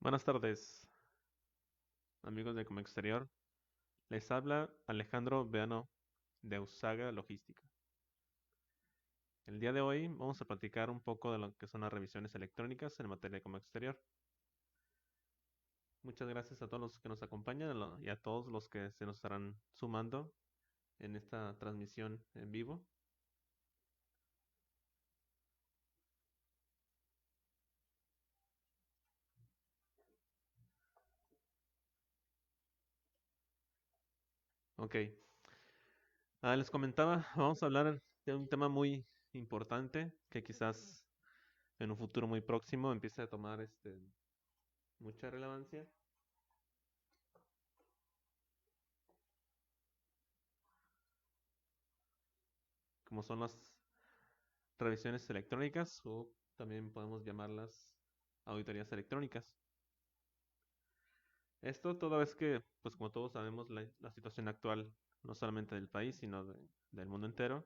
Buenas tardes, amigos de Comercio Exterior. Les habla Alejandro Veano de Usaga Logística. El día de hoy vamos a platicar un poco de lo que son las revisiones electrónicas en materia de comercio exterior. Muchas gracias a todos los que nos acompañan y a todos los que se nos estarán sumando en esta transmisión en vivo. Ok, les comentaba, vamos a hablar de un tema muy importante que quizás en un futuro muy próximo empiece a tomar mucha relevancia, como son las revisiones electrónicas o también podemos llamarlas auditorías electrónicas. Esto toda vez que, pues como todos sabemos, la situación actual, no solamente del país, sino del mundo entero,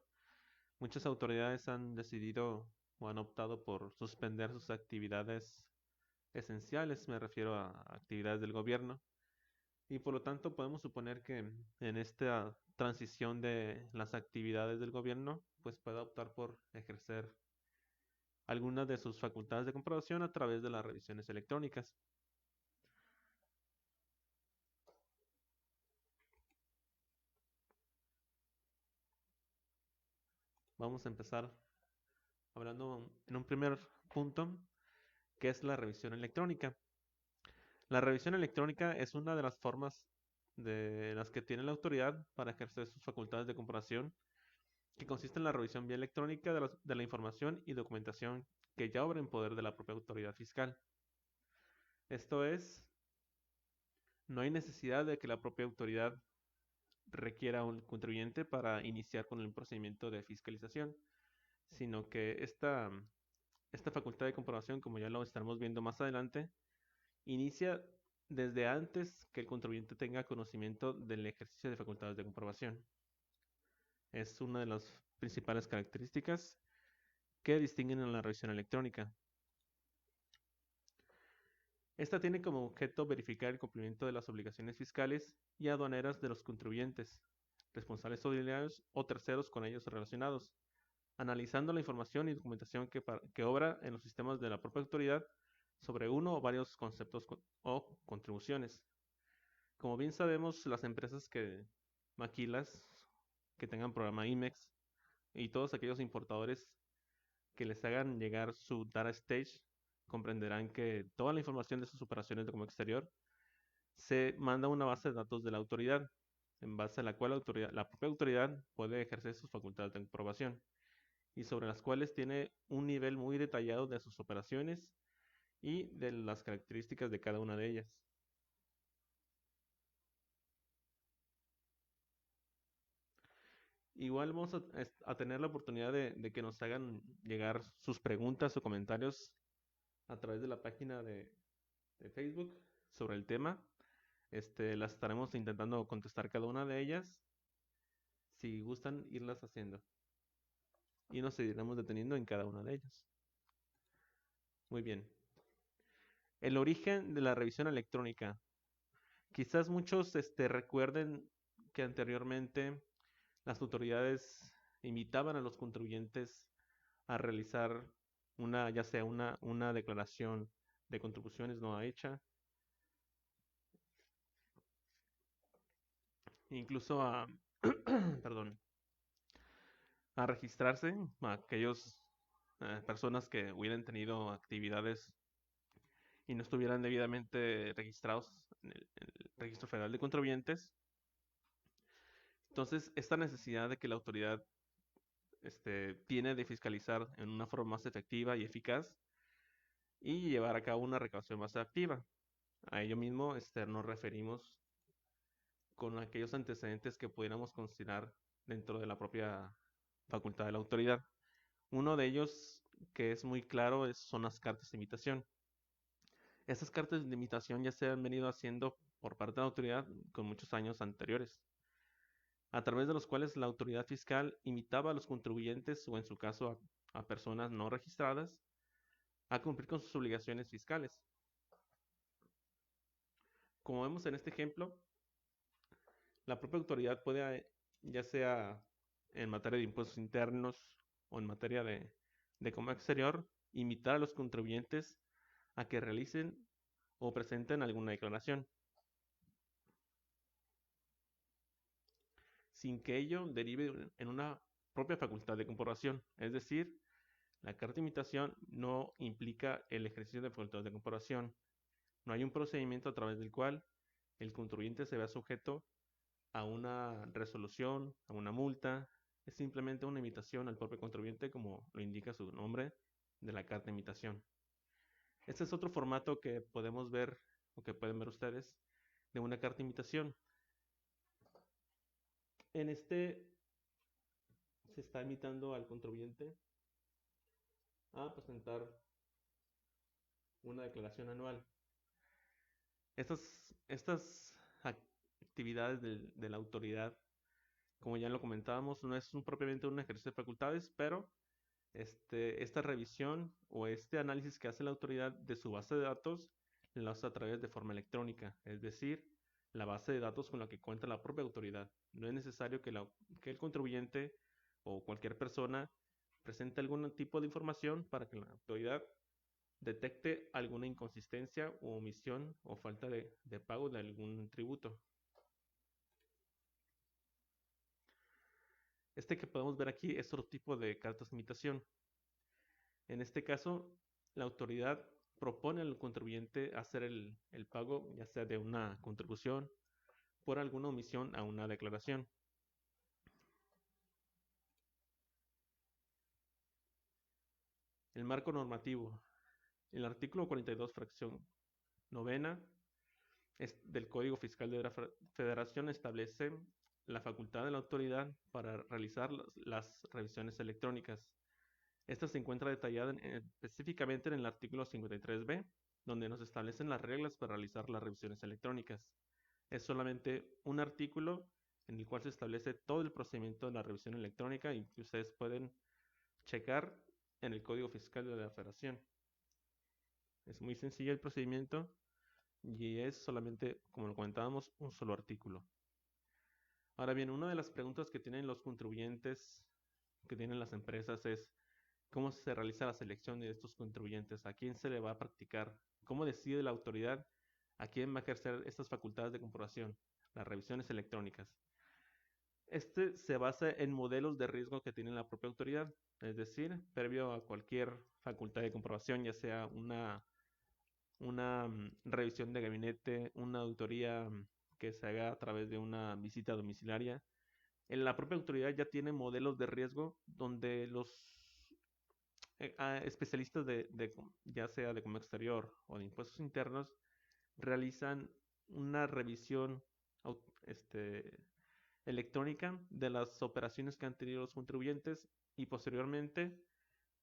muchas autoridades han decidido o han optado por suspender sus actividades esenciales, me refiero a actividades del gobierno, y por lo tanto podemos suponer que en esta transición de las actividades del gobierno, pues pueda optar por ejercer algunas de sus facultades de comprobación a través de las revisiones electrónicas. Vamos a empezar hablando en un primer punto, que es la revisión electrónica. La revisión electrónica es una de las formas de las que tiene la autoridad para ejercer sus facultades de comprobación, que consiste en la revisión vía electrónica de la información y documentación que ya obra en poder de la propia autoridad fiscal. Esto es, no hay necesidad de que la propia autoridad requiera un contribuyente para iniciar con el procedimiento de fiscalización, sino que esta facultad de comprobación, como ya lo estaremos viendo más adelante, inicia desde antes que el contribuyente tenga conocimiento del ejercicio de facultades de comprobación. Es una de las principales características que distinguen a la revisión electrónica. Esta tiene como objeto verificar el cumplimiento de las obligaciones fiscales y aduaneras de los contribuyentes, responsables ordinarios o terceros con ellos relacionados, analizando la información y documentación que obra en los sistemas de la propia autoridad sobre uno o varios conceptos o contribuciones. Como bien sabemos, las empresas maquilas, que tengan programa IMEX y todos aquellos importadores que les hagan llegar su data stage comprenderán que toda la información de sus operaciones de comercio exterior se manda a una base de datos de la autoridad, en base a la cual la propia autoridad puede ejercer sus facultades de comprobación y sobre las cuales tiene un nivel muy detallado de sus operaciones y de las características de cada una de ellas. Igual vamos a tener la oportunidad de que nos hagan llegar sus preguntas o comentarios a través de la página de Facebook sobre el tema. Las estaremos intentando contestar cada una de ellas, si gustan irlas haciendo. Y nos seguiremos deteniendo en cada una de ellas. Muy bien. El origen de la revisión electrónica. Quizás muchos recuerden que anteriormente las autoridades invitaban a los contribuyentes a realizar ya sea una declaración de contribuciones no hecha, incluso perdón, a registrarse a aquellos personas que hubieran tenido actividades y no estuvieran debidamente registrados en el Registro Federal de Contribuyentes. Entonces, esta necesidad de que la autoridad tiene de fiscalizar en una forma más efectiva y eficaz y llevar a cabo una recaudación más activa. A ello mismo nos referimos con aquellos antecedentes que pudiéramos considerar dentro de la propia facultad de la autoridad. Uno de ellos que es muy claro son las cartas de invitación. Estas cartas de invitación ya se han venido haciendo por parte de la autoridad con muchos años anteriores, a través de los cuales la autoridad fiscal invitaba a los contribuyentes o en su caso a personas no registradas a cumplir con sus obligaciones fiscales. Como vemos en este ejemplo, la propia autoridad puede, ya sea en materia de impuestos internos o en materia de comercio exterior, invitar a los contribuyentes a que realicen o presenten alguna declaración, sin que ello derive en una propia facultad de comprobación. Es decir, la carta de invitación no implica el ejercicio de facultad de comprobación. No hay un procedimiento a través del cual el contribuyente se vea sujeto a una resolución, a una multa. Es simplemente una invitación al propio contribuyente, como lo indica su nombre de la carta de invitación. Este es otro formato que podemos ver o que pueden ver ustedes de una carta de invitación. En este se está invitando al contribuyente a presentar una declaración anual. Estas actividades de la autoridad, como ya lo comentábamos, no es propiamente un ejercicio de facultades, pero esta revisión o este análisis que hace la autoridad de su base de datos lo hace a través de forma electrónica, es decir, la base de datos con la que cuenta la propia autoridad. No es necesario que el contribuyente o cualquier persona presente algún tipo de información para que la autoridad detecte alguna inconsistencia o omisión o falta de pago de algún tributo. Este que podemos ver aquí es otro tipo de cartas de invitación. En este caso, la autoridad propone al contribuyente hacer el pago, ya sea de una contribución por alguna omisión a una declaración. El marco normativo. El artículo 42, fracción novena del Código Fiscal de la Federación establece la facultad de la autoridad para realizar las revisiones electrónicas. Esta se encuentra detallada específicamente en el artículo 53b, donde nos establecen las reglas para realizar las revisiones electrónicas. Es solamente un artículo en el cual se establece todo el procedimiento de la revisión electrónica y que ustedes pueden checar en el Código Fiscal de la Federación. Es muy sencillo el procedimiento y es solamente, como lo comentábamos, un solo artículo. Ahora bien, una de las preguntas que tienen los contribuyentes, que tienen las empresas, es cómo se realiza la selección de estos contribuyentes, a quién se le va a practicar, cómo decide la autoridad a quién va a ejercer estas facultades de comprobación, las revisiones electrónicas. Este se basa en modelos de riesgo que tiene la propia autoridad, es decir, previo a cualquier facultad de comprobación, ya sea una revisión de gabinete, una auditoría que se haga a través de una visita domiciliaria. En la propia autoridad ya tiene modelos de riesgo donde los especialistas ya sea de comercio exterior o de impuestos internos realizan una revisión electrónica de las operaciones que han tenido los contribuyentes y posteriormente,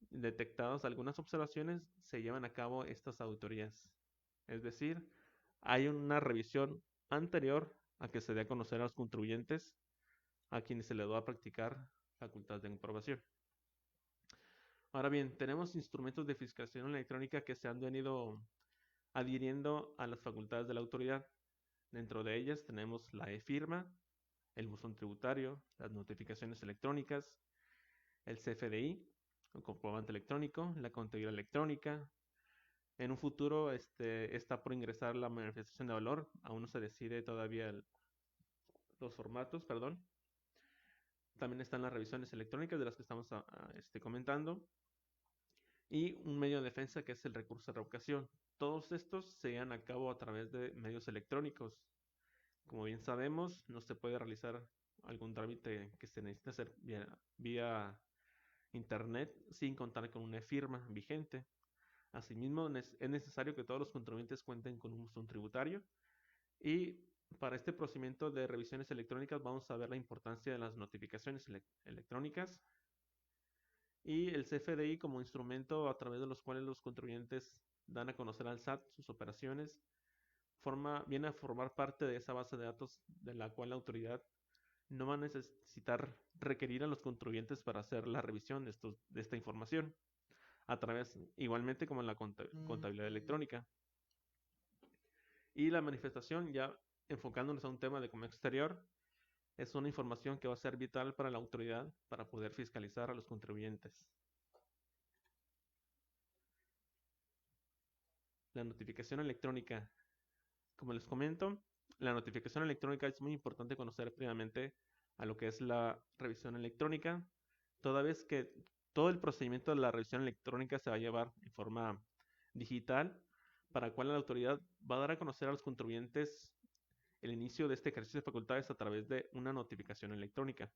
detectadas algunas observaciones, se llevan a cabo estas auditorías. Es decir, hay una revisión anterior a que se dé a conocer a los contribuyentes a quienes se les va a practicar facultades de comprobación. Ahora bien, tenemos instrumentos de fiscalización electrónica que se han venido adhiriendo a las facultades de la autoridad. Dentro de ellas tenemos la e-firma, el buzón tributario, las notificaciones electrónicas, el CFDI, el comprobante electrónico, la contabilidad electrónica. En un futuro está por ingresar la manifestación de valor, aún no se decide todavía los formatos, perdón. También están las revisiones electrónicas de las que estamos comentando y un medio de defensa que es el recurso de revocación. Todos estos se llevan a cabo a través de medios electrónicos. Como bien sabemos, no se puede realizar algún trámite que se necesite hacer vía internet sin contar con una firma vigente. Asimismo, es necesario que todos los contribuyentes cuenten con un buzón tributario y para este procedimiento de revisiones electrónicas vamos a ver la importancia de las notificaciones electrónicas y el CFDI como instrumento a través de los cuales los contribuyentes dan a conocer al SAT sus operaciones, viene a formar parte de esa base de datos de la cual la autoridad no va a necesitar requerir a los contribuyentes para hacer la revisión de esta información, a través igualmente como en la contabilidad electrónica. Y la manifestación, ya enfocándonos a un tema de comercio exterior, es una información que va a ser vital para la autoridad para poder fiscalizar a los contribuyentes. La notificación electrónica. Como les comento, la notificación electrónica es muy importante conocer previamente a lo que es la revisión electrónica, toda vez que todo el procedimiento de la revisión electrónica se va a llevar en forma digital, para la cual la autoridad va a dar a conocer a los contribuyentes el inicio de este ejercicio de facultades a través de una notificación electrónica.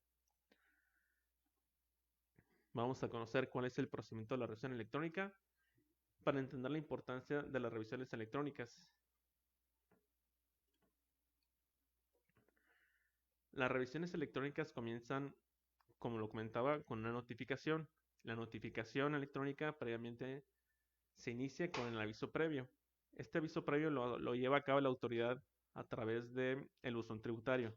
Vamos a conocer cuál es el procedimiento de la revisión electrónica para entender la importancia de las revisiones electrónicas. Las revisiones electrónicas comienzan, como lo comentaba, con una notificación. La notificación electrónica previamente se inicia con el aviso previo. Este aviso previo lo lleva a cabo la autoridad a través del buzón tributario.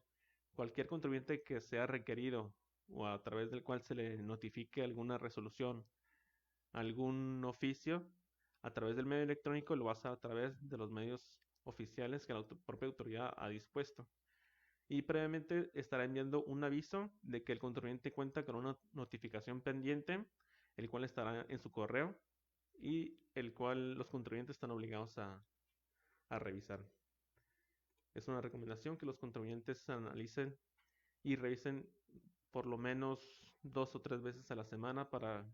Cualquier contribuyente que sea requerido o a través del cual se le notifique alguna resolución, algún oficio, a través del medio electrónico lo hace a través de los medios oficiales que la propia autoridad ha dispuesto. Y previamente estará enviando un aviso de que el contribuyente cuenta con una notificación pendiente, el cual estará en su correo y el cual los contribuyentes están obligados a revisar. Es una recomendación que los contribuyentes analicen y revisen por lo menos 2 o 3 veces a la semana para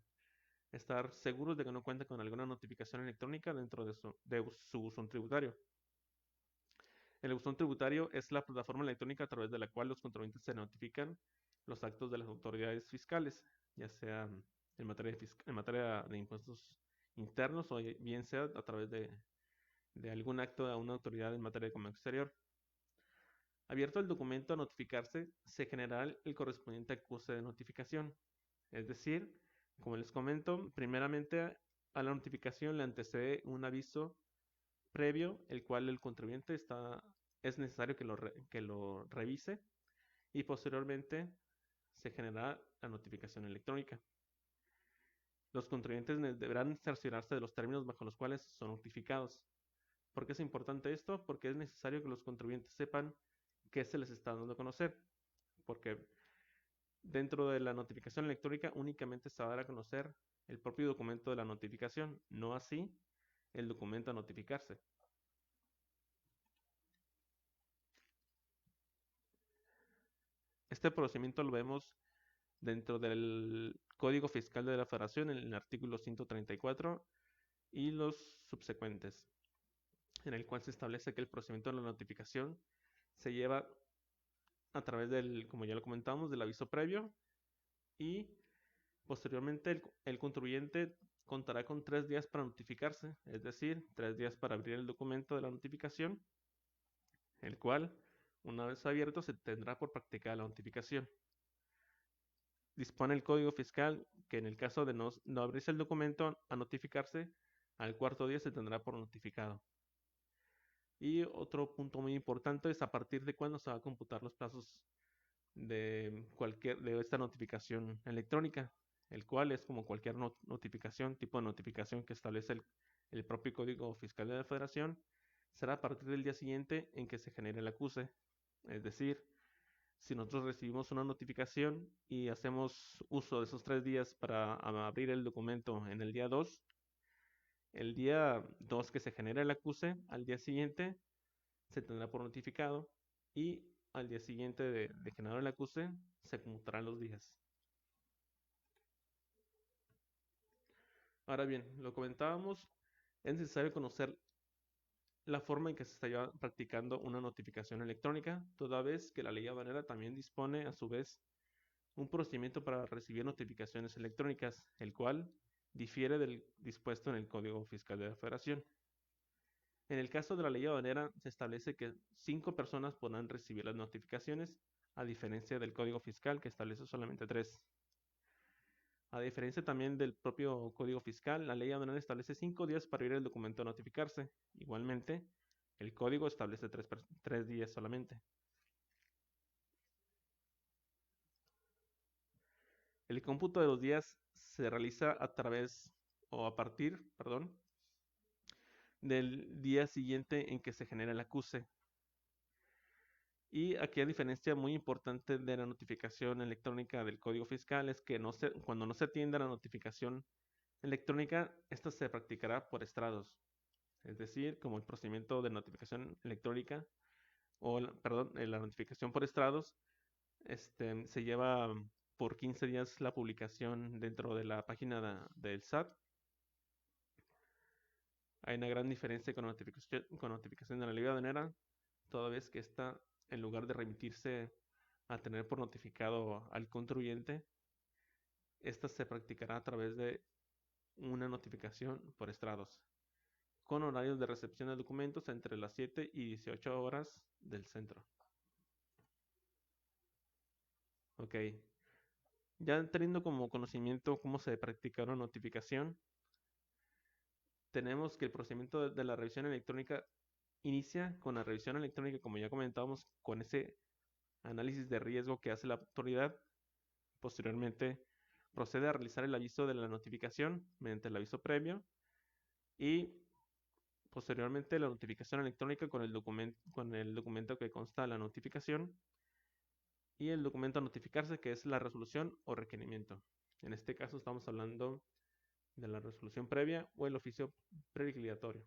estar seguros de que no cuenta con alguna notificación electrónica dentro de su buzón tributario. El buzón tributario es la plataforma electrónica a través de la cual los contribuyentes se notifican los actos de las autoridades fiscales, ya sea en materia de impuestos internos o bien sea a través de algún acto de una autoridad en materia de comercio exterior. Abierto el documento a notificarse, se generará el correspondiente acuse de notificación. Es decir, como les comento, primeramente a la notificación le antecede un aviso previo, el cual el contribuyente es necesario que lo revise y posteriormente se generará la notificación electrónica. Los contribuyentes deberán cerciorarse de los términos bajo los cuales son notificados. ¿Por qué es importante esto? Porque es necesario que los contribuyentes sepan qué se les está dando a conocer. Porque dentro de la notificación electrónica únicamente se va a dar a conocer el propio documento de la notificación, no así el documento a notificarse. Este procedimiento lo vemos dentro del Código Fiscal de la Federación, en el artículo 134 y los subsecuentes, en el cual se establece que el procedimiento de la notificación se lleva a través del, como ya lo comentamos, del aviso previo y posteriormente el contribuyente contará con 3 días para notificarse, es decir, 3 días para abrir el documento de la notificación, el cual, una vez abierto, se tendrá por practicada la notificación. Dispone el Código Fiscal que en el caso de no abrirse el documento a notificarse, al cuarto día se tendrá por notificado. Y otro punto muy importante es a partir de cuándo se va a computar los plazos de esta notificación electrónica, el cual es como cualquier notificación, tipo de notificación que establece el propio Código Fiscal de la Federación, será a partir del día siguiente en que se genere el acuse. Es decir, si nosotros recibimos una notificación y hacemos uso de esos 3 días para abrir el documento en el día 2, el día 2 que se genera el acuse, al día siguiente se tendrá por notificado y al día siguiente de generar el acuse se conmutarán los días. Ahora bien, lo comentábamos, es necesario conocer la forma en que se está practicando una notificación electrónica, toda vez que la ley aduanera también dispone a su vez un procedimiento para recibir notificaciones electrónicas, el cual difiere del dispuesto en el Código Fiscal de la Federación. En el caso de la ley aduanera, se establece que 5 personas podrán recibir las notificaciones, a diferencia del Código Fiscal, que establece solamente 3. A diferencia también del propio Código Fiscal, la ley aduanera establece 5 días para abrir el documento a notificarse. Igualmente, el Código establece 3 días solamente. El cómputo de los días se realiza a partir, del día siguiente en que se genera el acuse. Y aquí, a diferencia muy importante de la notificación electrónica del Código Fiscal, es que cuando no se atienda la notificación electrónica, esta se practicará por estrados. Es decir, como el procedimiento de notificación electrónica, perdón, la notificación por estrados, se lleva por 15 días la publicación dentro de la página del SAT. Hay una gran diferencia con notificación de la ley aduanera, toda vez que esta, en lugar de remitirse a tener por notificado al contribuyente, esta se practicará a través de una notificación por estrados, con horarios de recepción de documentos entre las 7 y 18 horas del centro. Ok, ya teniendo como conocimiento cómo se practica una notificación, tenemos que el procedimiento de la revisión electrónica inicia con la revisión electrónica, como ya comentábamos, con ese análisis de riesgo que hace la autoridad. Posteriormente, procede a realizar el aviso de la notificación mediante el aviso previo y posteriormente la notificación electrónica con el documento que consta de la notificación y el documento a notificarse, que es la resolución o requerimiento. En este caso estamos hablando de la resolución previa o el oficio preliquidatorio.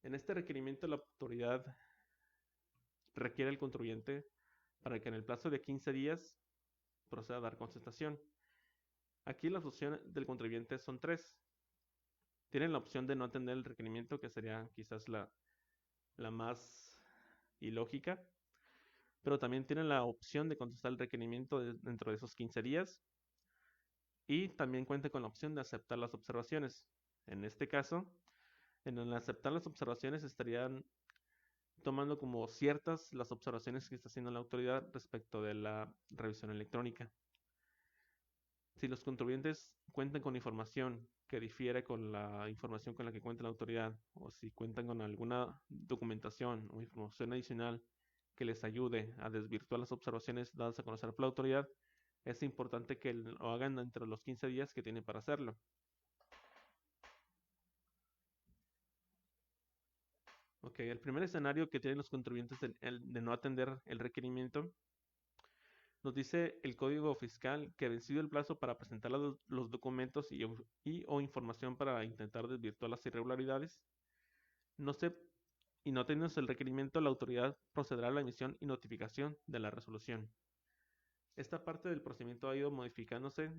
En este requerimiento la autoridad requiere al contribuyente para que en el plazo de 15 días proceda a dar contestación. Aquí las opciones del contribuyente son tres. Tienen la opción de no atender el requerimiento, que sería quizás la más ilógica, pero también tienen la opción de contestar el requerimiento dentro de esos 15 días y también cuenta con la opción de aceptar las observaciones. En este caso, en el aceptar las observaciones estarían tomando como ciertas las observaciones que está haciendo la autoridad respecto de la revisión electrónica. Si los contribuyentes cuentan con información que difiere con la información con la que cuenta la autoridad, o si cuentan con alguna documentación o información adicional que les ayude a desvirtuar las observaciones dadas a conocer por la autoridad, es importante que lo hagan dentro de los 15 días que tienen para hacerlo. Ok, el primer escenario que tienen los contribuyentes de no atender el requerimiento, nos dice el Código Fiscal que vencido el plazo para presentar los documentos o información para intentar desvirtuar las irregularidades, no teniendo el requerimiento, la autoridad procederá a la emisión y notificación de la resolución. Esta parte del procedimiento ha ido modificándose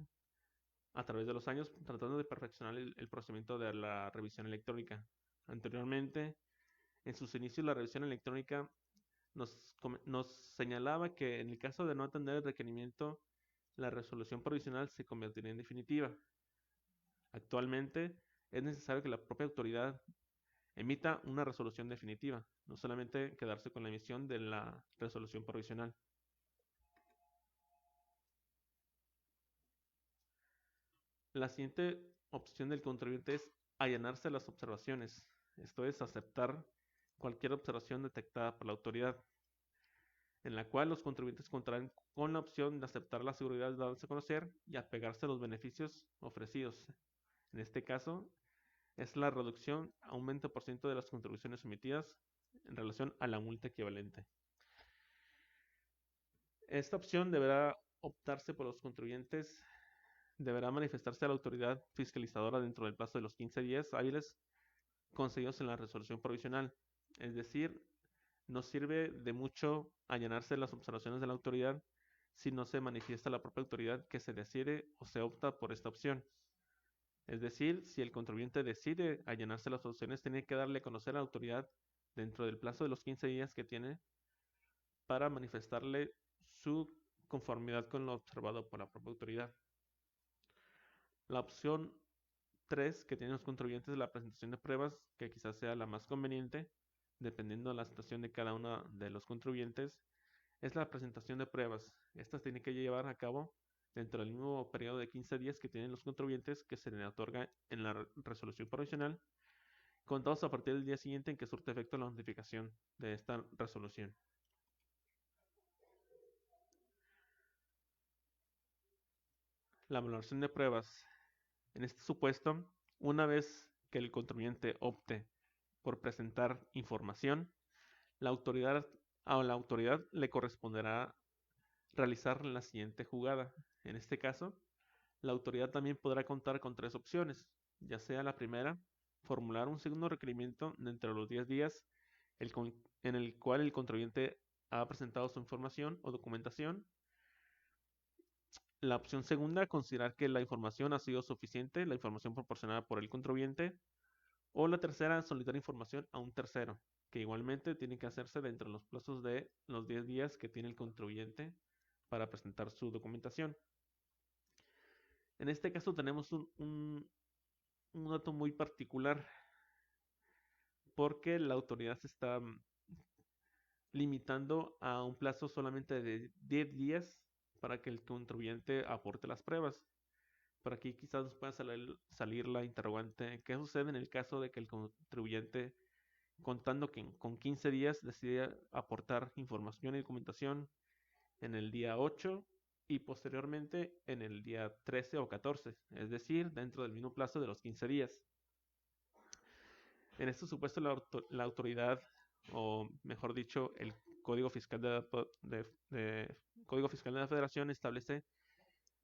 a través de los años, tratando de perfeccionar el procedimiento de la revisión electrónica. Anteriormente, en sus inicios, la revisión electrónica nos señalaba que en el caso de no atender el requerimiento, la resolución provisional se convertiría en definitiva. Actualmente es necesario que la propia autoridad emita una resolución definitiva, no solamente quedarse con la emisión de la resolución provisional. La siguiente opción del contribuyente es allanarse las observaciones, esto es aceptar cualquier observación detectada por la autoridad, en la cual los contribuyentes contarán con la opción de aceptar las seguridades dadas a conocer y apegarse a los beneficios ofrecidos. En este caso, es la reducción a un 20% de las contribuciones emitidas en relación a la multa equivalente. Esta opción deberá optarse por los contribuyentes, deberá manifestarse a la autoridad fiscalizadora dentro del plazo de los 15 días hábiles concedidos en la resolución provisional. Es decir, no sirve de mucho allanarse las observaciones de la autoridad si no se manifiesta la propia autoridad que se decide o se opta por esta opción. Es decir, si el contribuyente decide allanarse las opciones, tiene que darle a conocer a la autoridad dentro del plazo de los 15 días que tiene para manifestarle su conformidad con lo observado por la propia autoridad. La opción 3 que tienen los contribuyentes es la presentación de pruebas, que quizás sea la más conveniente, dependiendo de la situación de cada uno de los contribuyentes, es la presentación de pruebas. Estas tienen que llevar a cabo dentro del mismo periodo de 15 días que tienen los contribuyentes que se les otorga en la resolución provisional, contados a partir del día siguiente en que surte efecto la notificación de esta resolución. La valoración de pruebas. En este supuesto, una vez que el contribuyente opte por presentar información, la autoridad a la autoridad le corresponderá realizar la siguiente jugada. En este caso, la autoridad también podrá contar con tres opciones, ya sea la primera, formular un segundo requerimiento dentro de los 10 días en el cual el contribuyente ha presentado su información o documentación. La opción segunda, considerar que la información ha sido suficiente, la información proporcionada por el contribuyente. O la tercera, solicitar información a un tercero, que igualmente tiene que hacerse dentro de los plazos de los 10 días que tiene el contribuyente para presentar su documentación. En este caso tenemos un dato muy particular porque la autoridad se está limitando a un plazo solamente de 10 días para que el contribuyente aporte las pruebas. Por aquí quizás nos pueda salir la interrogante, ¿qué sucede en el caso de que el contribuyente, contando con 15 días, decide aportar información y documentación en el día 8 y posteriormente en el día 13 o 14, es decir, dentro del mismo plazo de los 15 días? En este supuesto, la autoridad, o mejor dicho, el Código Fiscal Código Fiscal de la Federación establece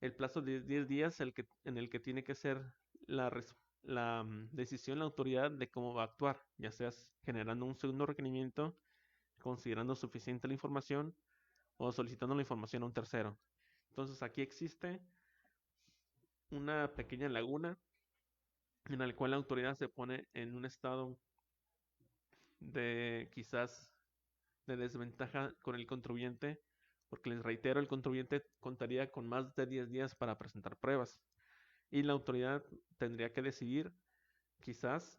el plazo de 10 días en el que tiene que ser la decisión la autoridad de cómo va a actuar, ya sea generando un segundo requerimiento, considerando suficiente la información o solicitando la información a un tercero. Entonces aquí existe una pequeña laguna en la cual la autoridad se pone en un estado de quizás de desventaja con el contribuyente, porque les reitero, el contribuyente contaría con más de 10 días para presentar pruebas y la autoridad tendría que decidir, quizás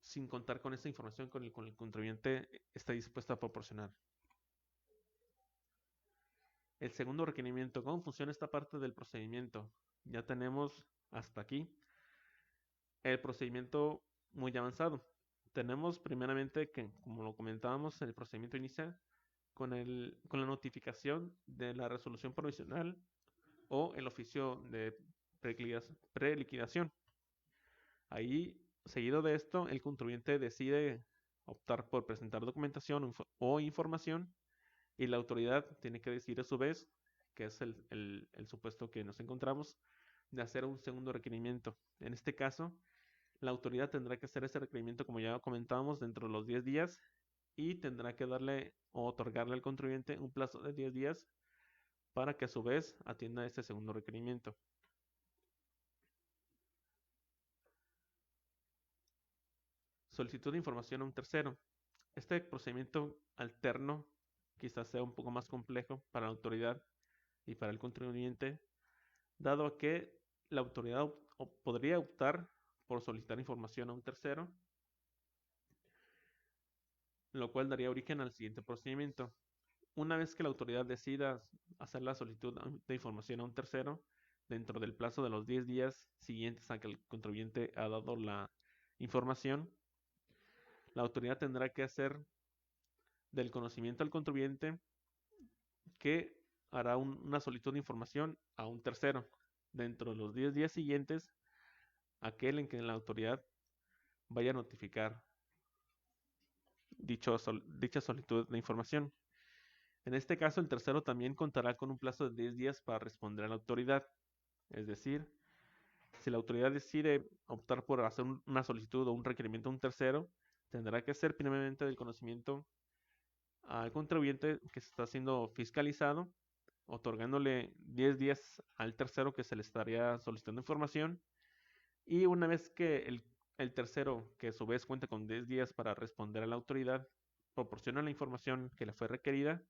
sin contar con esa información con el contribuyente está dispuesto a proporcionar. El segundo requerimiento, ¿cómo funciona esta parte del procedimiento? Ya tenemos hasta aquí el procedimiento muy avanzado. Tenemos primeramente que, como lo comentábamos, el procedimiento inicia con la notificación de la resolución provisional o el oficio de preliquidación. Ahí, seguido de esto, el contribuyente decide optar por presentar documentación o información y la autoridad tiene que decidir a su vez, que es el supuesto que nos encontramos, de hacer un segundo requerimiento. En este caso, la autoridad tendrá que hacer ese requerimiento, como ya comentábamos, dentro de los 10 días y tendrá que darle o otorgarle al contribuyente un plazo de 10 días para que a su vez atienda este segundo requerimiento. Solicitud de información a un tercero. Este procedimiento alterno quizás sea un poco más complejo para la autoridad y para el contribuyente, dado a que la autoridad podría optar por solicitar información a un tercero, lo cual daría origen al siguiente procedimiento. Una vez que la autoridad decida hacer la solicitud de información a un tercero, dentro del plazo de los 10 días siguientes a que el contribuyente ha dado la información, la autoridad tendrá que hacer del conocimiento al contribuyente que hará una solicitud de información a un tercero dentro de los 10 días siguientes a aquel en que la autoridad vaya a notificar dicha solicitud de información. En este caso, el tercero también contará con un plazo de 10 días para responder a la autoridad. Es decir, si la autoridad decide optar por hacer una solicitud o un requerimiento a un tercero, tendrá que hacer primeramente del conocimiento al contribuyente que se está siendo fiscalizado, otorgándole 10 días al tercero que se le estaría solicitando información. Y una vez que el tercero, que a su vez cuenta con 10 días para responder a la autoridad, proporciona la información que le fue requerida,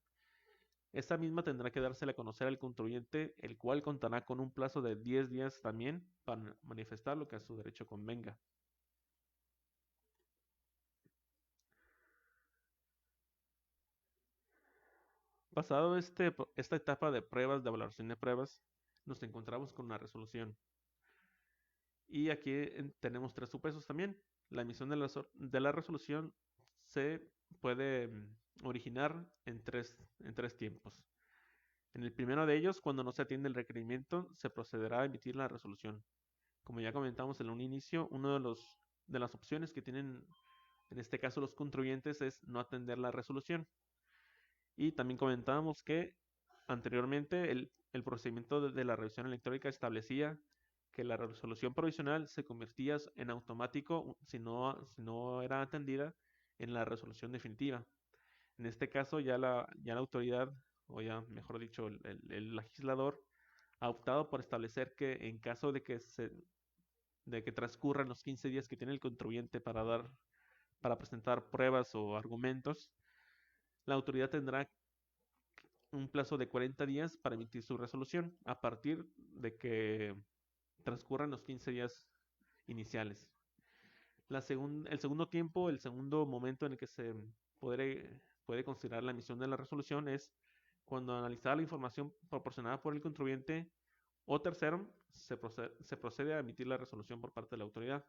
esta misma tendrá que dársela a conocer al contribuyente, el cual contará con un plazo de 10 días también para manifestar lo que a su derecho convenga. Pasado esta etapa de pruebas, de valoración de pruebas, nos encontramos con una resolución. Y aquí tenemos tres supuestos también. La emisión de la resolución se puede originar en tres tiempos. En el primero de ellos, cuando no se atiende el requerimiento, se procederá a emitir la resolución. Como ya comentamos en un inicio, uno de los de las opciones que tienen en este caso los contribuyentes es no atender la resolución. Y también comentábamos que anteriormente el procedimiento de la revisión electrónica establecía que la resolución provisional se convertía en automático si no era atendida en la resolución definitiva. En este caso ya la autoridad, o ya mejor dicho, el legislador, ha optado por establecer que en caso de que transcurran los 15 días que tiene el contribuyente para presentar pruebas o argumentos, la autoridad tendrá un plazo de 40 días para emitir su resolución a partir de que transcurran los 15 días iniciales. El segundo tiempo, el segundo momento en el que se puede considerar la emisión de la resolución es cuando analizada la información proporcionada por el contribuyente o tercero, se procede a emitir la resolución por parte de la autoridad.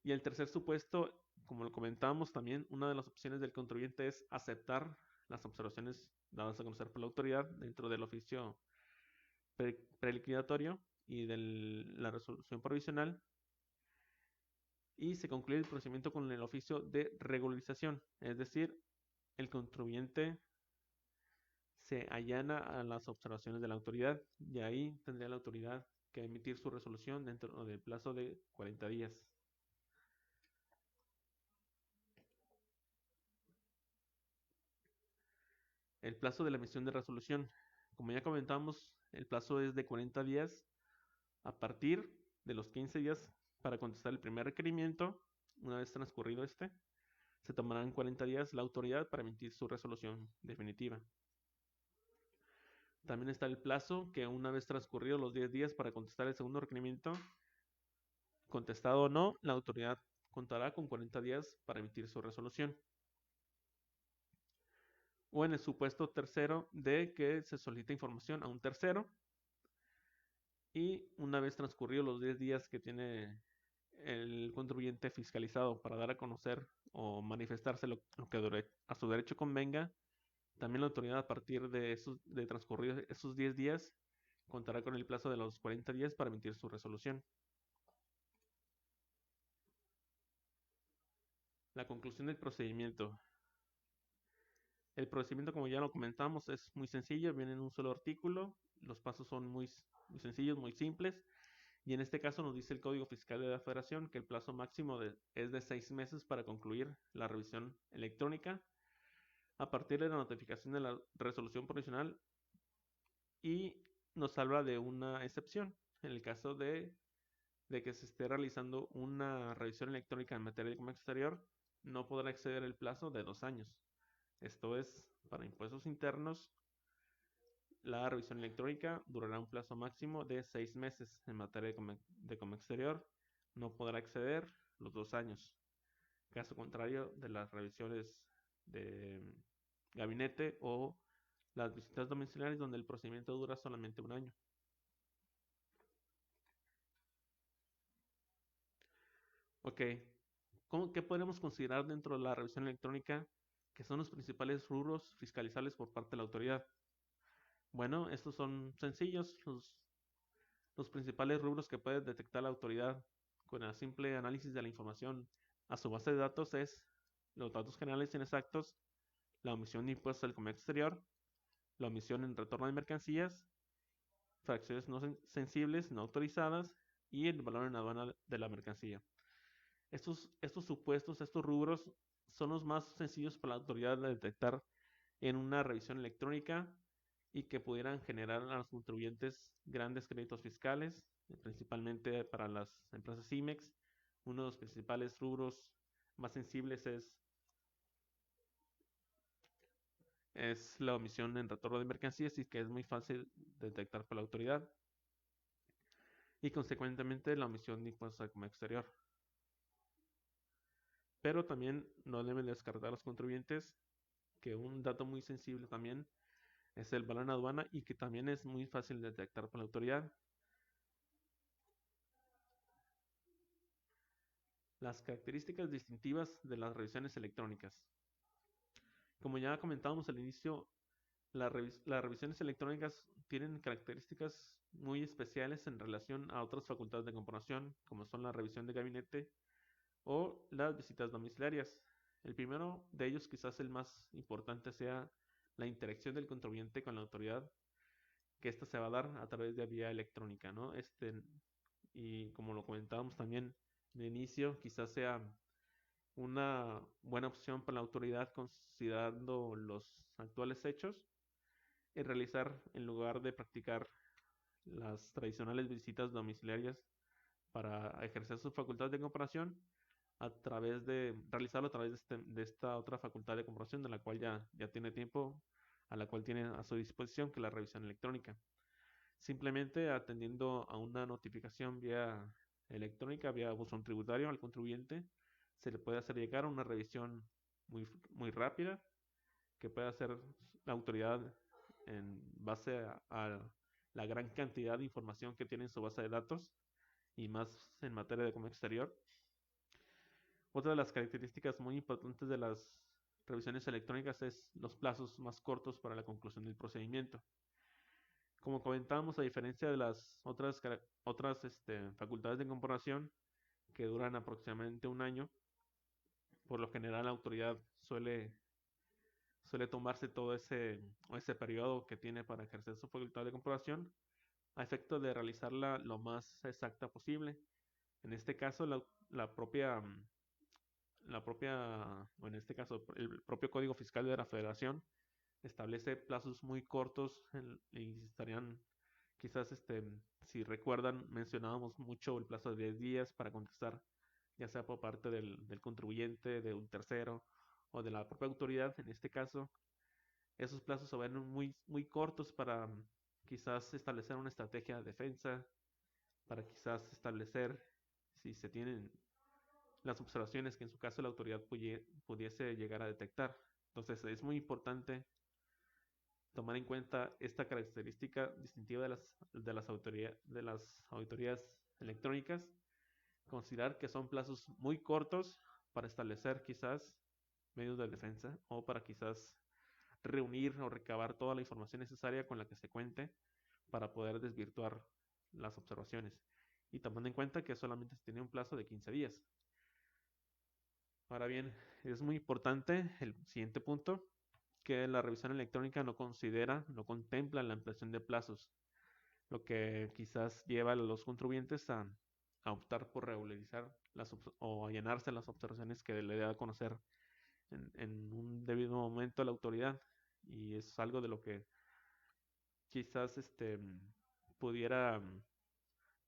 Y el tercer supuesto, como lo comentábamos también, una de las opciones del contribuyente es aceptar las observaciones dadas a conocer por la autoridad dentro del oficio preliquidatorio y de la resolución provisional, y se concluye el procedimiento con el oficio de regularización, es decir, el contribuyente se allana a las observaciones de la autoridad y ahí tendría la autoridad que emitir su resolución dentro del plazo de 40 días. El plazo de la emisión de resolución. Como ya comentamos, el plazo es de 40 días a partir de los 15 días para contestar el primer requerimiento. Una vez transcurrido se tomarán 40 días la autoridad para emitir su resolución definitiva. También está el plazo que una vez transcurridos los 10 días para contestar el segundo requerimiento, contestado o no, la autoridad contará con 40 días para emitir su resolución. O en el supuesto tercero de que se solicita información a un tercero y una vez transcurridos los 10 días que tiene el contribuyente fiscalizado para dar a conocer o manifestarse lo que a su derecho convenga, también la autoridad a partir de transcurridos esos 10 días contará con el plazo de los 40 días para emitir su resolución. La conclusión del procedimiento. El procedimiento, como ya lo comentamos, es muy sencillo, viene en un solo artículo, los pasos son muy sencillos, muy simples, y en este caso nos dice el Código Fiscal de la Federación que el plazo máximo es de 6 meses para concluir la revisión electrónica a partir de la notificación de la resolución provisional, y nos habla de una excepción en el caso de que se esté realizando una revisión electrónica en materia de comercio exterior, no podrá exceder el plazo de 2 años. Esto es, para impuestos internos, la revisión electrónica durará un plazo máximo de 6 meses. En materia de comercio exterior, no podrá exceder los 2 años. Caso contrario de las revisiones de gabinete o las visitas domiciliares, donde el procedimiento dura solamente un año. Ok, ¿qué podemos considerar dentro de la revisión electrónica que son los principales rubros fiscalizables por parte de la autoridad? Bueno, estos son sencillos. Los principales rubros que puede detectar la autoridad con el simple análisis de la información a su base de datos es los datos generales inexactos, la omisión de impuestos al comercio exterior, la omisión en retorno de mercancías, fracciones no sensibles no autorizadas y el valor en aduana de la mercancía. Estos supuestos, estos rubros son los más sencillos para la autoridad de detectar en una revisión electrónica y que pudieran generar a los contribuyentes grandes créditos fiscales, principalmente para las empresas IMEX. Uno de los principales rubros más sensibles es la omisión en retorno de mercancías y que es muy fácil de detectar por la autoridad. Y consecuentemente la omisión de impuestos al comercio exterior. Pero también no deben descartar los contribuyentes que un dato muy sensible también es el valor en aduana y que también es muy fácil de detectar por la autoridad. Las características distintivas de las revisiones electrónicas. Como ya comentábamos al inicio, Las revisiones electrónicas tienen características muy especiales en relación a otras facultades de comprobación, como son la revisión de gabinete o las visitas domiciliarias. El primero de ellos, quizás el más importante, sea la interacción del contribuyente con la autoridad, que esta se va a dar a través de vía electrónica, ¿no? Y como lo comentábamos también de inicio, quizás sea una buena opción para la autoridad considerando los actuales hechos y realizar, en lugar de practicar las tradicionales visitas domiciliarias para ejercer sus facultades de comparación, realizarlo a través de esta otra facultad de comparación de la cual ya tiene tiempo, a la cual tiene a su disposición, que es la revisión electrónica. Simplemente atendiendo a una notificación vía electrónica, vía buzón tributario al contribuyente, se le puede hacer llegar una revisión muy rápida que puede hacer la autoridad en base a la gran cantidad de información que tiene en su base de datos y más en materia de comercio exterior. Otra de las características muy importantes de las revisiones electrónicas es los plazos más cortos para la conclusión del procedimiento. Como comentábamos, a diferencia de las otras facultades de comprobación que duran aproximadamente un año, por lo general la autoridad suele tomarse todo ese periodo que tiene para ejercer su facultad de comprobación a efecto de realizarla lo más exacta posible. En este caso, o en este caso, el propio Código Fiscal de la Federación establece plazos muy cortos y estarían, quizás, si recuerdan, mencionábamos mucho el plazo de 10 días para contestar, ya sea por parte del contribuyente, de un tercero o de la propia autoridad. En este caso, esos plazos se ven muy cortos para quizás establecer una estrategia de defensa, para quizás establecer si se tienen las observaciones que en su caso la autoridad pudiese llegar a detectar. Entonces es muy importante tomar en cuenta esta característica distintiva de las auditorías electrónicas, considerar que son plazos muy cortos para establecer quizás medios de defensa o para quizás reunir o recabar toda la información necesaria con la que se cuente para poder desvirtuar las observaciones. Y tomando en cuenta que solamente se tiene un plazo de 15 días. Ahora bien, es muy importante el siguiente punto, que la revisión electrónica no contempla la ampliación de plazos, lo que quizás lleva a los contribuyentes a optar por regularizar o allanarse las observaciones que le da a conocer en un debido momento a la autoridad. Y es algo de lo que quizás pudiera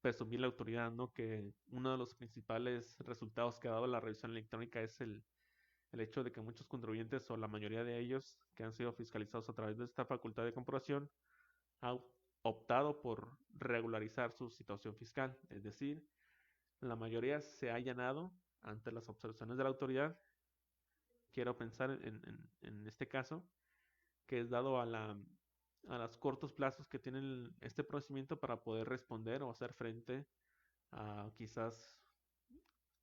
presumir la autoridad, ¿no? Que uno de los principales resultados que ha dado la revisión electrónica es el hecho de que muchos contribuyentes o la mayoría de ellos que han sido fiscalizados a través de esta facultad de comprobación han optado por regularizar su situación fiscal. Es decir, la mayoría se ha allanado ante las observaciones de la autoridad. Quiero pensar en este caso, que es dado a los cortos plazos que tiene este procedimiento para poder responder o hacer frente a quizás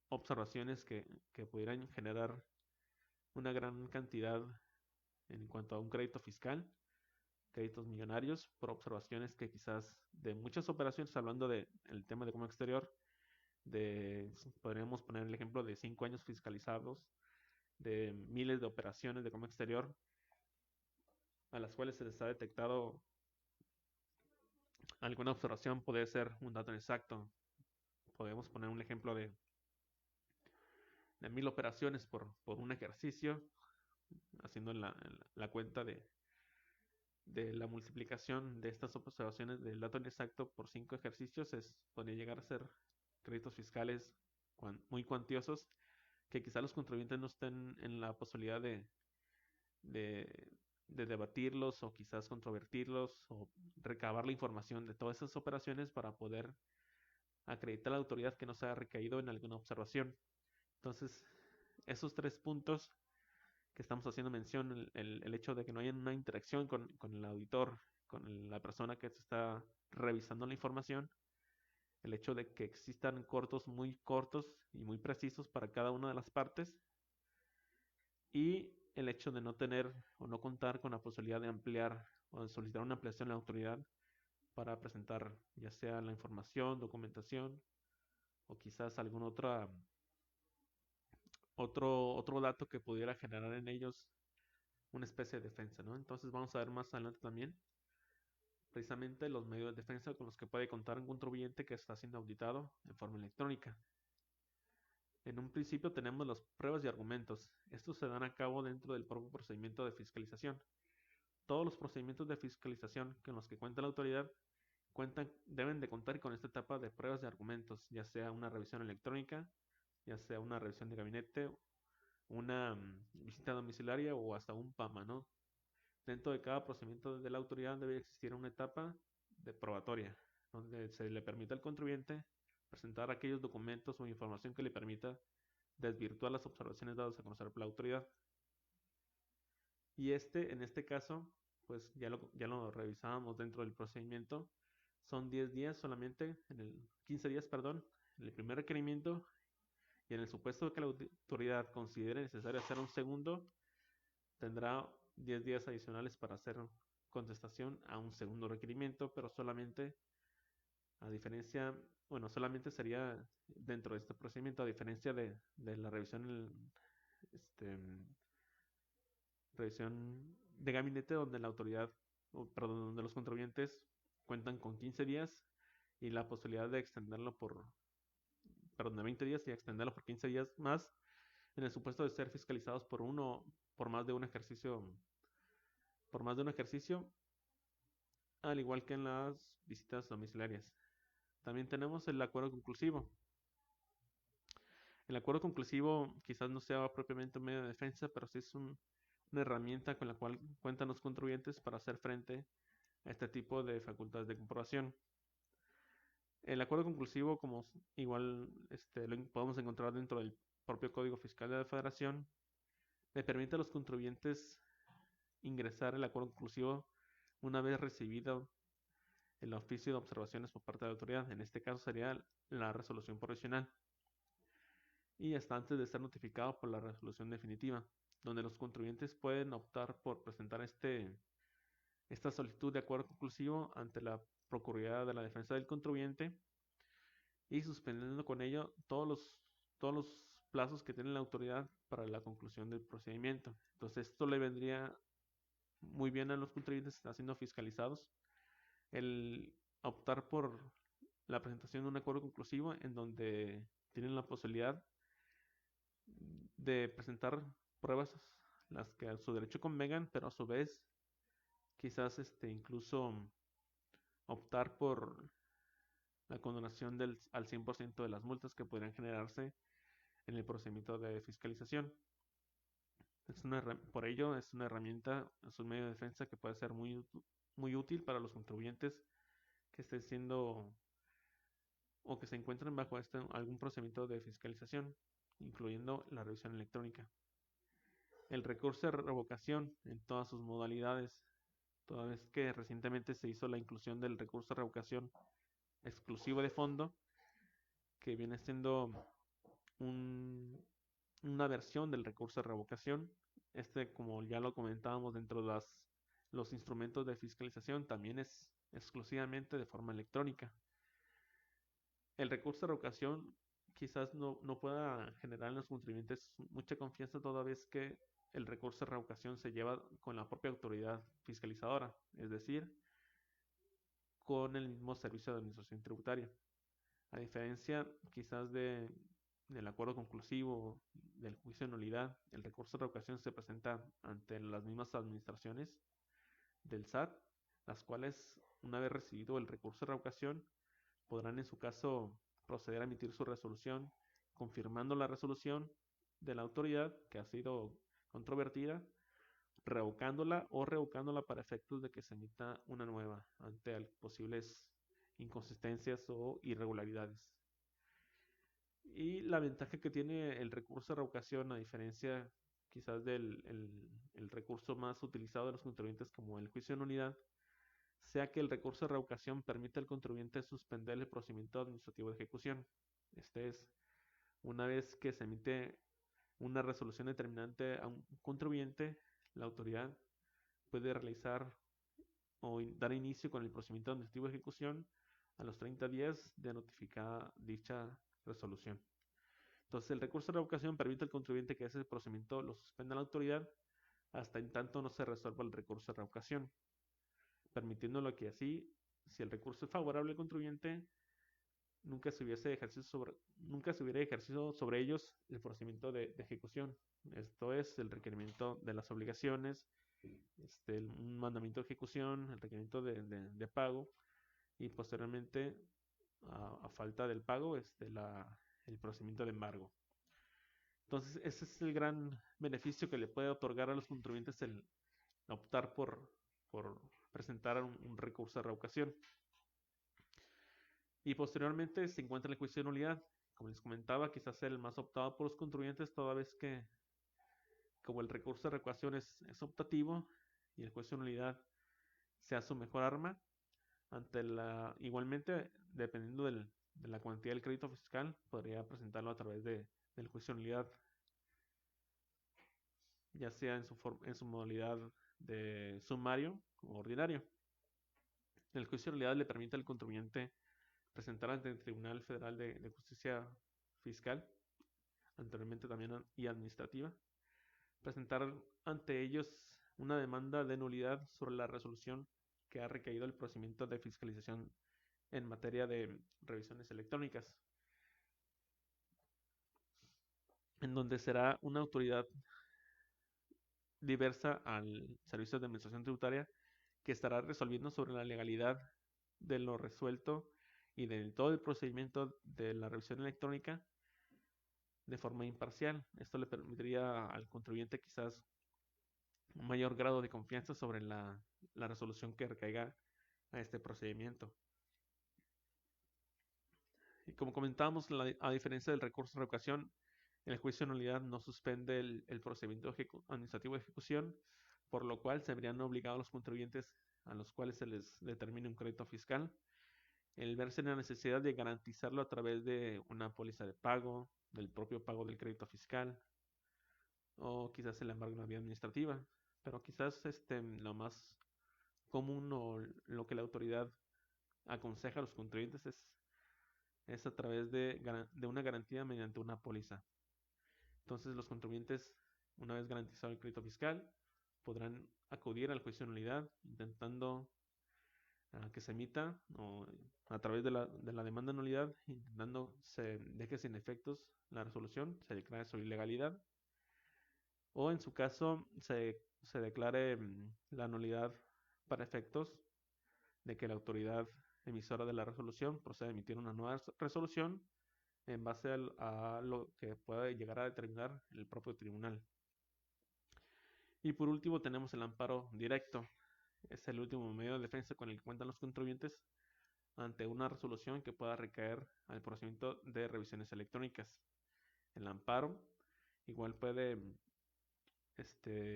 observaciones que pudieran generar una gran cantidad en cuanto a un crédito fiscal, créditos millonarios, por observaciones que quizás de muchas operaciones, hablando del tema de comercio exterior, podríamos poner el ejemplo de 5 años fiscalizados, de miles de operaciones de comercio exterior, a las cuales se les ha detectado alguna observación, puede ser un dato inexacto. Podemos poner un ejemplo de 1000 operaciones por un ejercicio, haciendo la cuenta de la multiplicación de estas observaciones del dato inexacto por 5 ejercicios, podría llegar a ser créditos fiscales muy cuantiosos que quizá los contribuyentes no estén en la posibilidad de, de debatirlos o quizás controvertirlos o recabar la información de todas esas operaciones para poder acreditar a la autoridad que no se ha recaído en alguna observación. Entonces, esos 3 puntos que estamos haciendo mención, el hecho de que no haya una interacción con el auditor, con la persona que se está revisando la información, el hecho de que existan cortos muy cortos y muy precisos para cada una de las partes, y el hecho de no tener o no contar con la posibilidad de ampliar o de solicitar una ampliación de la autoridad para presentar ya sea la información, documentación o quizás algún otro dato que pudiera generar en ellos una especie de defensa, ¿no? Entonces vamos a ver más adelante también precisamente los medios de defensa con los que puede contar un contribuyente que está siendo auditado en forma electrónica. En un principio tenemos las pruebas y argumentos. Estos se dan a cabo dentro del propio procedimiento de fiscalización. Todos los procedimientos de fiscalización con los que cuenta la autoridad deben de contar con esta etapa de pruebas y argumentos, ya sea una revisión electrónica, ya sea una revisión de gabinete, una visita domiciliaria o hasta un PAMA, ¿no? Dentro de cada procedimiento de la autoridad debe existir una etapa de probatoria, donde se le permite al contribuyente presentar aquellos documentos o información que le permita desvirtuar las observaciones dadas a conocer por la autoridad. Y en este caso, pues ya lo revisábamos dentro del procedimiento, son 10 días solamente, 15 días, perdón, en el primer requerimiento, y en el supuesto de que la autoridad considere necesario hacer un segundo, tendrá 10 días adicionales para hacer contestación a un segundo requerimiento, pero solamente a diferencia, bueno, solamente sería dentro de este procedimiento, a diferencia de la este, revisión de gabinete, donde la autoridad, perdón, donde los contribuyentes cuentan con 15 días y la posibilidad de extenderlo perdón, de 20 días y extenderlo por 15 días más, en el supuesto de ser fiscalizados por más de un ejercicio, al igual que en las visitas domiciliarias. También tenemos el acuerdo conclusivo. El acuerdo conclusivo quizás no sea propiamente un medio de defensa, pero sí es una herramienta con la cual cuentan los contribuyentes para hacer frente a este tipo de facultades de comprobación. El acuerdo conclusivo, como igual lo podemos encontrar dentro del propio Código Fiscal de la Federación, le permite a los contribuyentes ingresar el acuerdo conclusivo una vez recibido el oficio de observaciones por parte de la autoridad. En este caso sería la resolución provisional. Y hasta antes de ser notificado por la resolución definitiva, donde los contribuyentes pueden optar por presentar esta solicitud de acuerdo conclusivo ante la Procuraduría de la Defensa del Contribuyente y suspendiendo con ello todos los plazos que tiene la autoridad para la conclusión del procedimiento. Entonces esto le vendría muy bien a los contribuyentes que están siendo fiscalizados el optar por la presentación de un acuerdo conclusivo en donde tienen la posibilidad de presentar pruebas las que a su derecho convengan, pero a su vez quizás incluso optar por la condonación al 100% de las multas que podrían generarse en el procedimiento de fiscalización. Por ello es una herramienta, es un medio de defensa que puede ser muy útil para los contribuyentes que estén siendo o que se encuentren bajo algún procedimiento de fiscalización, incluyendo la revisión electrónica. El recurso de revocación en todas sus modalidades, toda vez que recientemente se hizo la inclusión del recurso de revocación exclusivo de fondo, que viene siendo una versión del recurso de revocación. Como ya lo comentábamos dentro de los instrumentos de fiscalización, también es exclusivamente de forma electrónica. El recurso de revocación quizás no pueda generar en los contribuyentes mucha confianza toda vez que el recurso de revocación se lleva con la propia autoridad fiscalizadora, es decir, con el mismo servicio de administración tributaria. A diferencia quizás del acuerdo conclusivo, del juicio de nulidad, el recurso de revocación se presenta ante las mismas administraciones del SAT, las cuales, una vez recibido el recurso de revocación, podrán en su caso proceder a emitir su resolución, confirmando la resolución de la autoridad que ha sido controvertida, revocándola o revocándola para efectos de que se emita una nueva ante posibles inconsistencias o irregularidades. Y la ventaja que tiene el recurso de revocación, a diferencia quizás del el recurso más utilizado de los contribuyentes como el juicio de nulidad, sea que el recurso de revocación permite al contribuyente suspender el procedimiento administrativo de ejecución. Una vez que se emite una resolución determinante a un contribuyente, la autoridad puede realizar o dar inicio con el procedimiento administrativo de ejecución a los 30 días de notificada dicha resolución. Entonces, el recurso de revocación permite al contribuyente que ese procedimiento lo suspenda la autoridad hasta en tanto no se resuelva el recurso de revocación, permitiéndolo que así, si el recurso es favorable al contribuyente, nunca se hubiera ejercido sobre ellos el procedimiento de ejecución. Esto es el requerimiento de las obligaciones, un mandamiento de ejecución, el requerimiento de pago y posteriormente, a falta del pago, el procedimiento de embargo. Entonces, ese es el gran beneficio que le puede otorgar a los contribuyentes el optar por presentar un recurso de revocación. Y posteriormente se encuentra el juicio de nulidad. Como les comentaba, quizás el más optado por los contribuyentes, toda vez que, como el recurso de revocación es optativo y el juicio de nulidad sea su mejor arma, igualmente, dependiendo de la cuantía del crédito fiscal, podría presentarlo a través del juicio de nulidad, ya sea en su modalidad de sumario o ordinario. El juicio de nulidad le permite al contribuyente presentar ante el Tribunal Federal de Justicia Fiscal, anteriormente también y administrativa, presentar ante ellos una demanda de nulidad sobre la resolución que ha recaído el procedimiento de fiscalización en materia de revisiones electrónicas, en donde será una autoridad diversa al Servicio de Administración Tributaria que estará resolviendo sobre la legalidad de lo resuelto y de todo el procedimiento de la revisión electrónica de forma imparcial. Esto le permitiría al contribuyente quizás un mayor grado de confianza sobre la resolución que recaiga a este procedimiento. Y como comentábamos, a diferencia del recurso de revocación, el juicio de nulidad no suspende el procedimiento administrativo de ejecución, por lo cual se verían obligados los contribuyentes a los cuales se les determine un crédito fiscal el verse en la necesidad de garantizarlo a través de una póliza de pago, del propio pago del crédito fiscal, o quizás el embargo en la vía administrativa. Pero quizás lo más común o lo que la autoridad aconseja a los contribuyentes es a través de una garantía mediante una póliza. Entonces los contribuyentes, una vez garantizado el crédito fiscal, podrán acudir al juicio de nulidad intentando que se emita o a través de la demanda de nulidad, intentando se deje sin efectos la resolución, se declare su ilegalidad, o en su caso se declare la nulidad para efectos de que la autoridad emisora de la resolución proceda a emitir una nueva resolución en base a lo que pueda llegar a determinar el propio tribunal. Y por último tenemos el amparo directo. Es el último medio de defensa con el que cuentan los contribuyentes ante una resolución que pueda recaer al procedimiento de revisiones electrónicas. El amparo igual puede,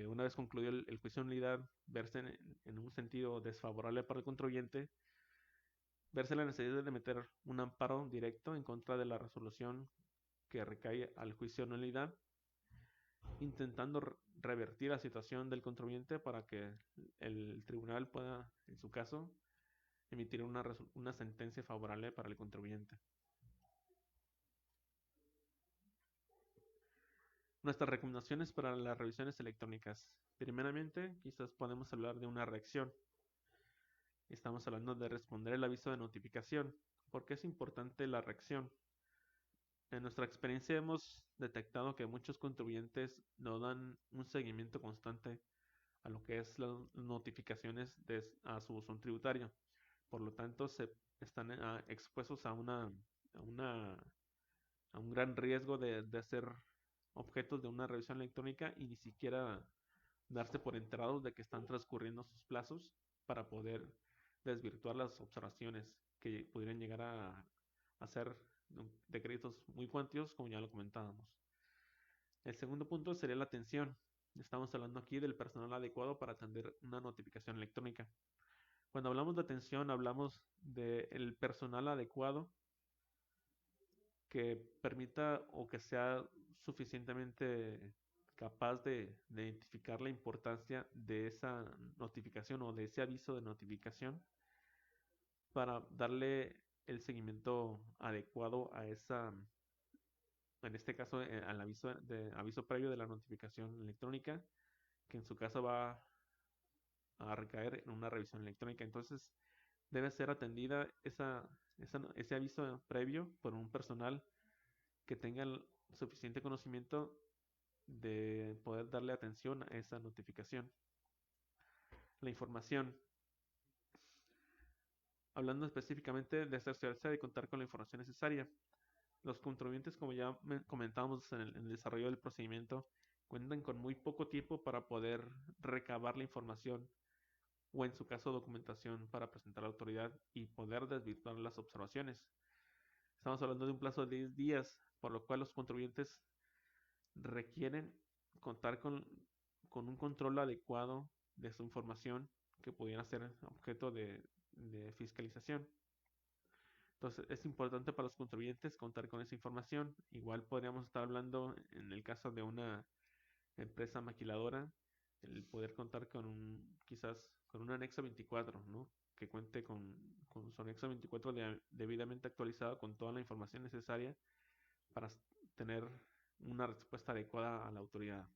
una vez concluido el juicio de nulidad, verse en un sentido desfavorable para el contribuyente, verse la necesidad de meter un amparo directo en contra de la resolución que recae al juicio de nulidad, intentando revertir la situación del contribuyente para que el tribunal pueda, en su caso, emitir una sentencia favorable para el contribuyente. Nuestras recomendaciones para las revisiones electrónicas. Primeramente, quizás podemos hablar de una reacción. Estamos hablando de responder el aviso de notificación. ¿Por qué es importante la reacción? En nuestra experiencia hemos detectado que muchos contribuyentes no dan un seguimiento constante a lo que es las notificaciones a su buzón tributario. Por lo tanto, se están expuestos a un gran riesgo de ser objetos de una revisión electrónica y ni siquiera darse por enterados de que están transcurriendo sus plazos para poder desvirtuar las observaciones que pudieran llegar a ser de créditos muy cuantiosos, como ya lo comentábamos. El segundo punto sería la atención. Estamos hablando aquí del personal adecuado para atender una notificación electrónica. Cuando hablamos de atención, hablamos del personal adecuado que permita o que sea suficientemente capaz de identificar la importancia de esa notificación o de ese aviso de notificación para darle el seguimiento adecuado a esa, en este caso, al aviso previo de la notificación electrónica, que en su caso va a recaer en una revisión electrónica. Entonces, debe ser atendida ese aviso previo por un personal que tenga el suficiente conocimiento de poder darle atención a esa notificación. La información. Hablando específicamente de cerciorarse de contar con la información necesaria. Los contribuyentes, como ya comentábamos en el desarrollo del procedimiento, cuentan con muy poco tiempo para poder recabar la información o en su caso documentación para presentar a la autoridad y poder desvirtuar las observaciones. Estamos hablando de un plazo de 10 días, por lo cual los contribuyentes requieren contar con un control adecuado de su información que pudiera ser objeto de fiscalización. Entonces es importante para los contribuyentes contar con esa información. Igual podríamos estar hablando en el caso de una empresa maquiladora, el poder contar quizás con un anexo 24, ¿no? Que cuente con su anexo 24 debidamente actualizado con toda la información necesaria para tener una respuesta adecuada a la autoridad.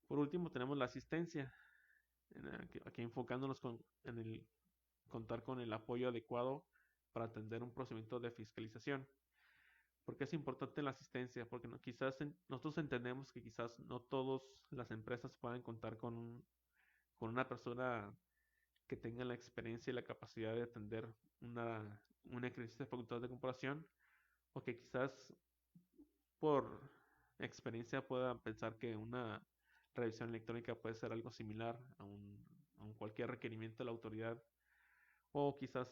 Por último, tenemos la asistencia, aquí enfocándonos en el contar con el apoyo adecuado para atender un procedimiento de fiscalización. ¿Por qué es importante la asistencia? Porque nosotros entendemos que quizás no todas las empresas puedan contar con una persona que tenga la experiencia y la capacidad de atender un ejercicio de facultad de comparación, o que quizás por experiencia puedan pensar que una revisión electrónica puede ser algo similar a un cualquier requerimiento de la autoridad, o quizás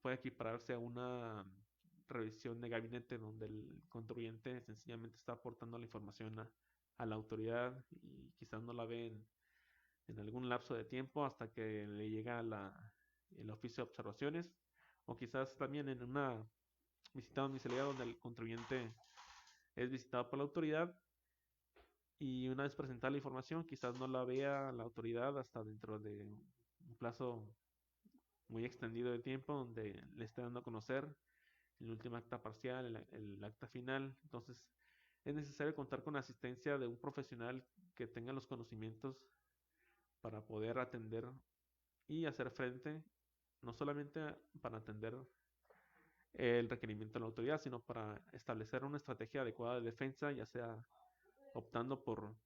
puede equipararse a una revisión de gabinete donde el contribuyente sencillamente está aportando la información a la autoridad y quizás no la ve en algún lapso de tiempo hasta que le llega el oficio de observaciones, o quizás también en una visita domiciliaria donde el contribuyente es visitado por la autoridad y una vez presentada la información quizás no la vea la autoridad hasta dentro de un plazo muy extendido de tiempo donde le esté dando a conocer el último acta parcial, el acta final. Entonces, es necesario contar con la asistencia de un profesional que tenga los conocimientos para poder atender y hacer frente, no solamente para atender el requerimiento de la autoridad, sino para establecer una estrategia adecuada de defensa, ya sea optando por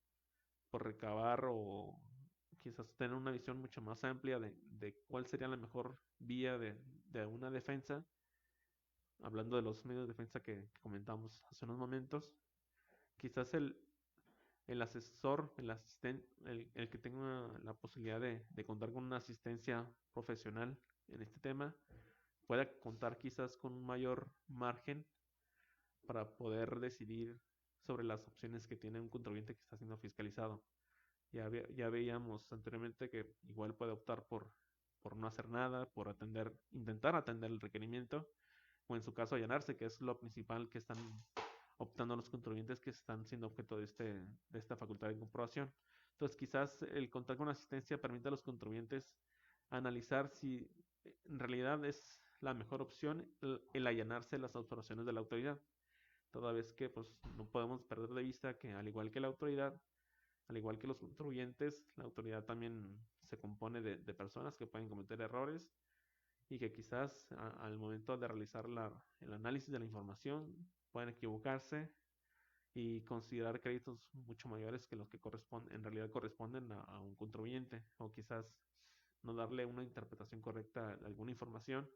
recabar o quizás tener una visión mucho más amplia de cuál sería la mejor vía de una defensa, hablando de los medios de defensa que comentamos hace unos momentos. Quizás el asesor, el asistente, el que tenga la posibilidad de contar con una asistencia profesional en este tema, pueda contar quizás con un mayor margen para poder decidir sobre las opciones que tiene un contribuyente que está siendo fiscalizado. Ya veíamos anteriormente que igual puede optar por no hacer nada, por intentar atender el requerimiento, o en su caso allanarse, que es lo principal que están optando los contribuyentes que están siendo objeto de esta facultad de comprobación. Entonces, quizás el contar con asistencia permite a los contribuyentes analizar si en realidad es la mejor opción el allanarse las observaciones de la autoridad, toda vez que pues, no podemos perder de vista que al igual que la autoridad, al igual que los contribuyentes, la autoridad también se compone de personas que pueden cometer errores y que quizás al momento de realizar el análisis de la información pueden equivocarse y considerar créditos mucho mayores que los que en realidad corresponden a un contribuyente, o quizás no darle una interpretación correcta de alguna información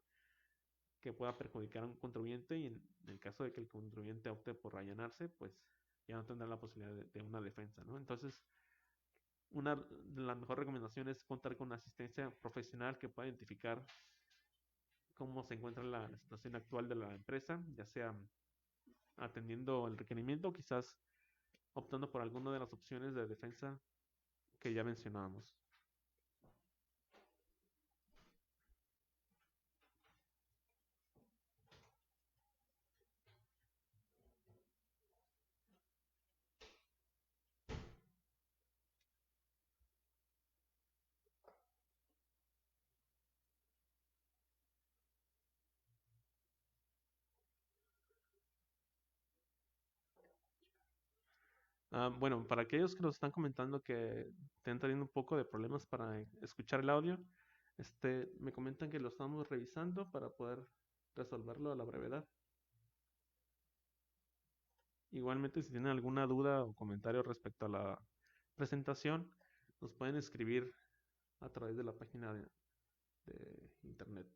que pueda perjudicar a un contribuyente, y en el caso de que el contribuyente opte por allanarse, pues ya no tendrá la posibilidad de una defensa, ¿no? Entonces, una de las mejores recomendaciones es contar con una asistencia profesional que pueda identificar cómo se encuentra la situación actual de la empresa, ya sea atendiendo el requerimiento o quizás optando por alguna de las opciones de defensa que ya mencionábamos. Bueno, para aquellos que nos están comentando que están teniendo un poco de problemas para escuchar el audio, me comentan que lo estamos revisando para poder resolverlo a la brevedad. Igualmente, si tienen alguna duda o comentario respecto a la presentación, nos pueden escribir a través de la página de internet.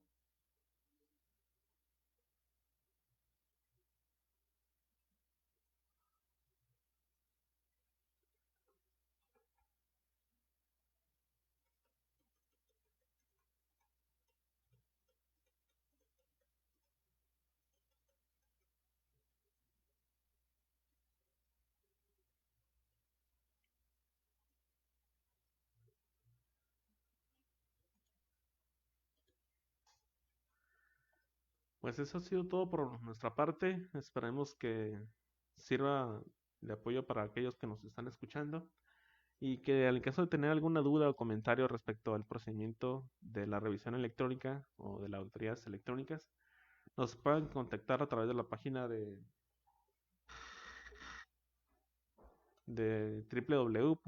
Pues eso ha sido todo por nuestra parte. Esperemos que sirva de apoyo para aquellos que nos están escuchando y que en caso de tener alguna duda o comentario respecto al procedimiento de la revisión electrónica o de las autoridades electrónicas, nos puedan contactar a través de la página de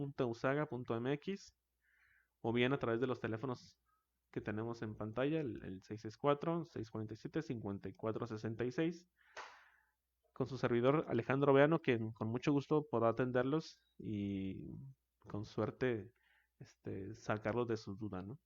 www.usaga.mx o bien a través de los teléfonos que tenemos en pantalla, el 664-647-5466, con su servidor Alejandro Veano, quien con mucho gusto podrá atenderlos y con suerte sacarlos de sus dudas, ¿no?